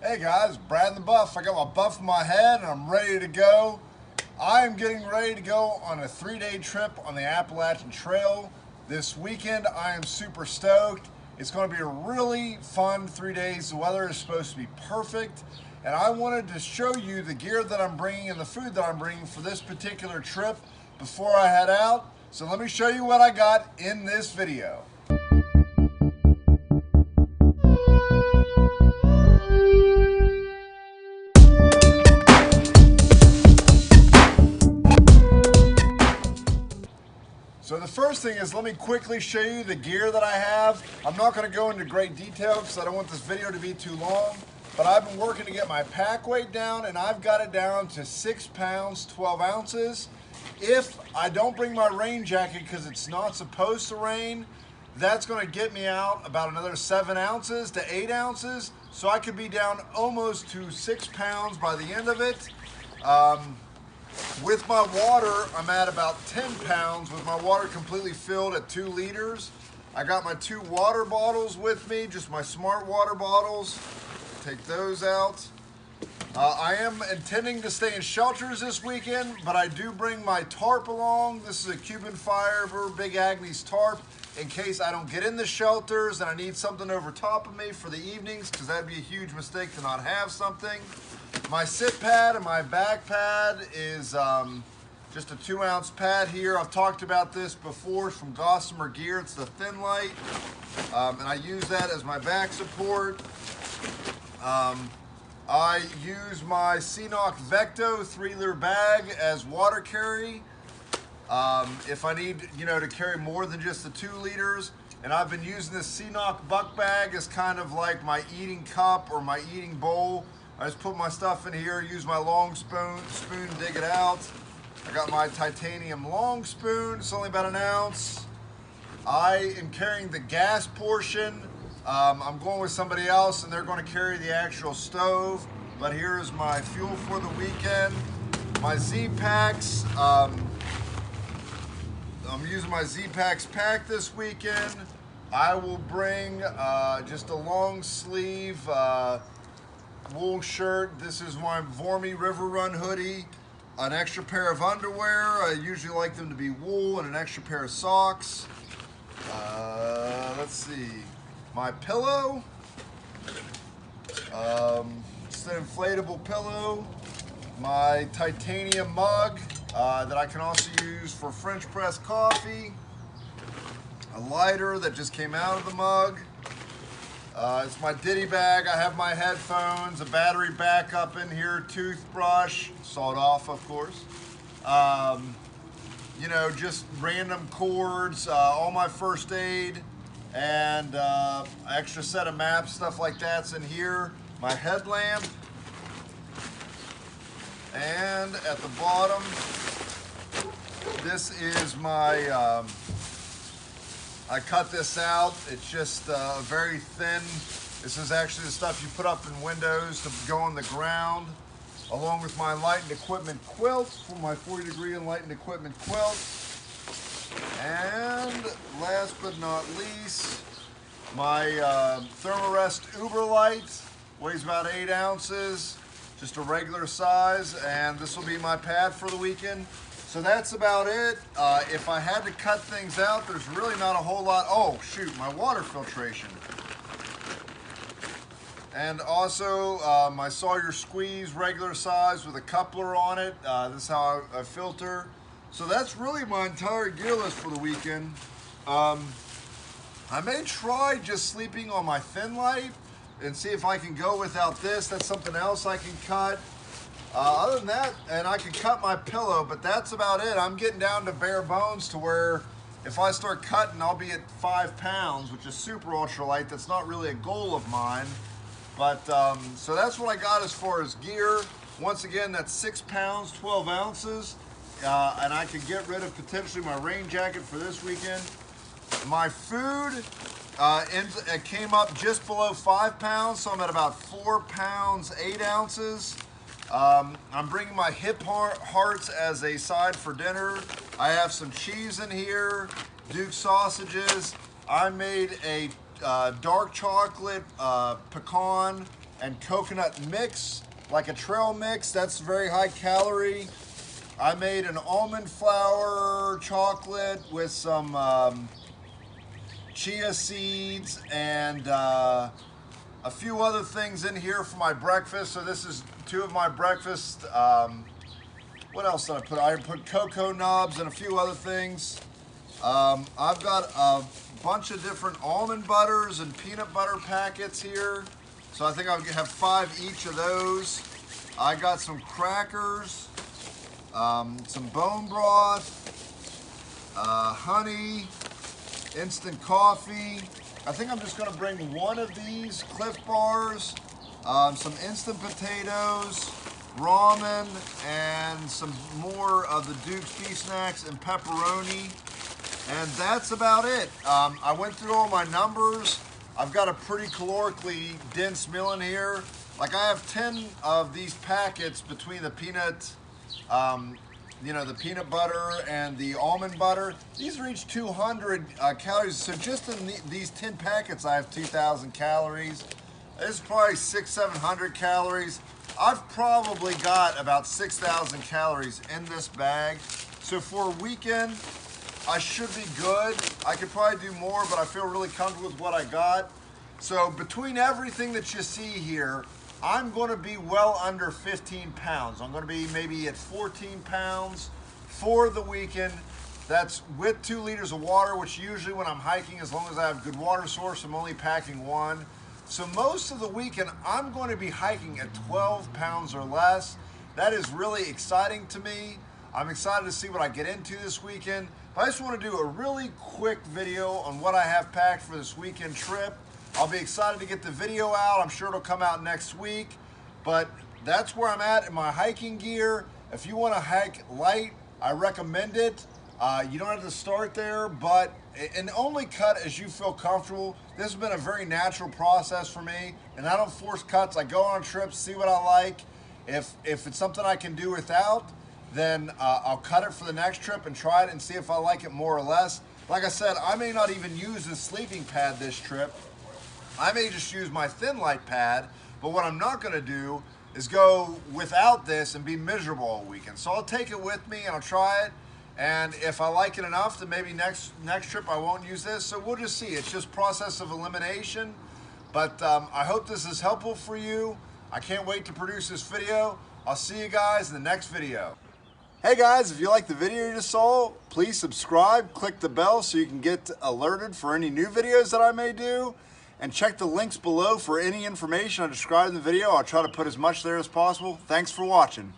Hey guys, Brad the Buff. I got my buff in my head and I'm ready to go. I am getting ready to go on a 3-day trip on the Appalachian Trail this weekend. I am super stoked. It's going to be a really fun 3 days. The weather is supposed to be perfect. And I wanted to show you the gear that I'm bringing and the food that I'm bringing for this particular trip before I head out. So let me show you what I got in this video. So the first thing is, let me quickly show you the gear that I have. I'm not going to go into great detail because I don't want this video to be too long, but I've been working to get my pack weight down and I've got it down to 6 pounds, 12 ounces. If I don't bring my rain jacket because it's not supposed to rain, that's going to get me out about another 7 ounces to 8 ounces. So I could be down almost to 6 pounds by the end of it. With my water, I'm at about 10 pounds with my water completely filled at 2 liters. I got my 2 water bottles with me, just my smart water bottles. Take those out. I am intending to stay in shelters this weekend, but I do bring my tarp along. This is a Cuban Fiber Big Agnes tarp in case I don't get in the shelters and I need something over top of me for the evenings, because that'd be a huge mistake to not have something. My sit pad and my back pad is just a 2-ounce pad here. I've talked about this before. It's from Gossamer Gear. It's the Thin Light, and I use that as my back support. I use my Ceenoc Vecto 3-liter bag as water carry. If I need, to carry more than just the 2 liters. And I've been using this Ceenoc buck bag as kind of like my eating cup or my eating bowl. I just put my stuff in here, use my long spoon, dig it out. I got my titanium long spoon, it's only about 1 ounce. I am carrying the gas portion. I'm going with somebody else and they're going to carry the actual stove. But here's my fuel for the weekend. My Z-Packs. I'm using my Z-Packs pack this weekend. I will bring just a long sleeve wool shirt. This is my Vormy River Run hoodie, an extra pair of underwear. I usually like them to be wool, and an extra pair of socks. Let's see, my pillow. It's an inflatable pillow. My titanium mug that I can also use for French press coffee. A lighter that just came out of the mug. It's my ditty bag. I have my headphones, a battery backup in here, toothbrush, sawed off, of course. Just random cords, all my first aid, and extra set of maps, stuff like that's in here. My headlamp. And at the bottom, this is my, I cut this out. It's just very thin. This is actually the stuff you put up in windows to go on the ground, along with my Enlightened Equipment quilt for my 40-degree Enlightened Equipment quilt. And last but not least, my Thermarest Uberlight, weighs about 8 ounces, just a regular size, and this will be my pad for the weekend. So that's about it. If I had to cut things out, there's really not a whole lot. Oh shoot, my water filtration. And also my Sawyer Squeeze regular size with a coupler on it. This is how I filter. So that's really my entire gear list for the weekend. I may try just sleeping on my Thin Light and see if I can go without this. That's something else I can cut. Other than that, and I can cut my pillow, but that's about it. I'm getting down to bare bones to where if I start cutting, I'll be at 5 pounds, which is super ultralight. That's not really a goal of mine. But, so that's what I got as far as gear. Once again, that's 6 pounds, 12 ounces. And I could get rid of potentially my rain jacket for this weekend. My food, it came up just below 5 pounds, so I'm at about 4 pounds, 8 ounces. I'm bringing my hip hearts as a side for dinner. I have some cheese in here, Duke sausages. I made a dark chocolate pecan and coconut mix, like a trail mix. That's very high calorie. I made an almond flour chocolate with some chia seeds and a few other things in here for my breakfast. So this is 2 of my breakfast. What else did I put? I put cocoa nubs and a few other things. I've got a bunch of different almond butters and peanut butter packets here. So I think I'll have 5 each of those. I got some crackers, some bone broth, honey, instant coffee. I think I'm just gonna bring 1 of these Cliff Bars, some instant potatoes, ramen, and some more of the Duke's Beef Snacks and pepperoni. And that's about it. I went through all my numbers. I've got a pretty calorically dense meal in here. Like I have 10 of these packets between the peanut, the peanut butter and the almond butter. These are each 200 calories. So just in these 10 packets, I have 2,000 calories. This is probably 600-700 calories. I've probably got about 6,000 calories in this bag. So for a weekend, I should be good. I could probably do more, but I feel really comfortable with what I got. So between everything that you see here, I'm going to be well under 15 pounds. I'm going to be maybe at 14 pounds for the weekend. That's with 2 liters of water, which usually when I'm hiking, as long as I have good water source, I'm only packing 1. So most of the weekend, I'm going to be hiking at 12 pounds or less. That is really exciting to me. I'm excited to see what I get into this weekend. But I just want to do a really quick video on what I have packed for this weekend trip. I'll be excited to get the video out. I'm sure it'll come out next week. But that's where I'm at in my hiking gear. If you want to hike light, I recommend it. You don't have to start there, but and only cut as you feel comfortable. This has been a very natural process for me, and I don't force cuts. I go on trips, see what I like. If it's something I can do without, then I'll cut it for the next trip and try it and see if I like it more or less. Like I said, I may not even use this sleeping pad this trip. I may just use my Thin Light pad, but what I'm not gonna do is go without this and be miserable all weekend. So I'll take it with me and I'll try it. And if I like it enough, then maybe next trip I won't use this. So we'll just see. It's just process of elimination. But I hope this is helpful for you. I can't wait to produce this video. I'll see you guys in the next video. Hey guys, if you like the video you just saw, please subscribe, click the bell so you can get alerted for any new videos that I may do. And check the links below for any information I described in the video. I'll try to put as much there as possible. Thanks for watching.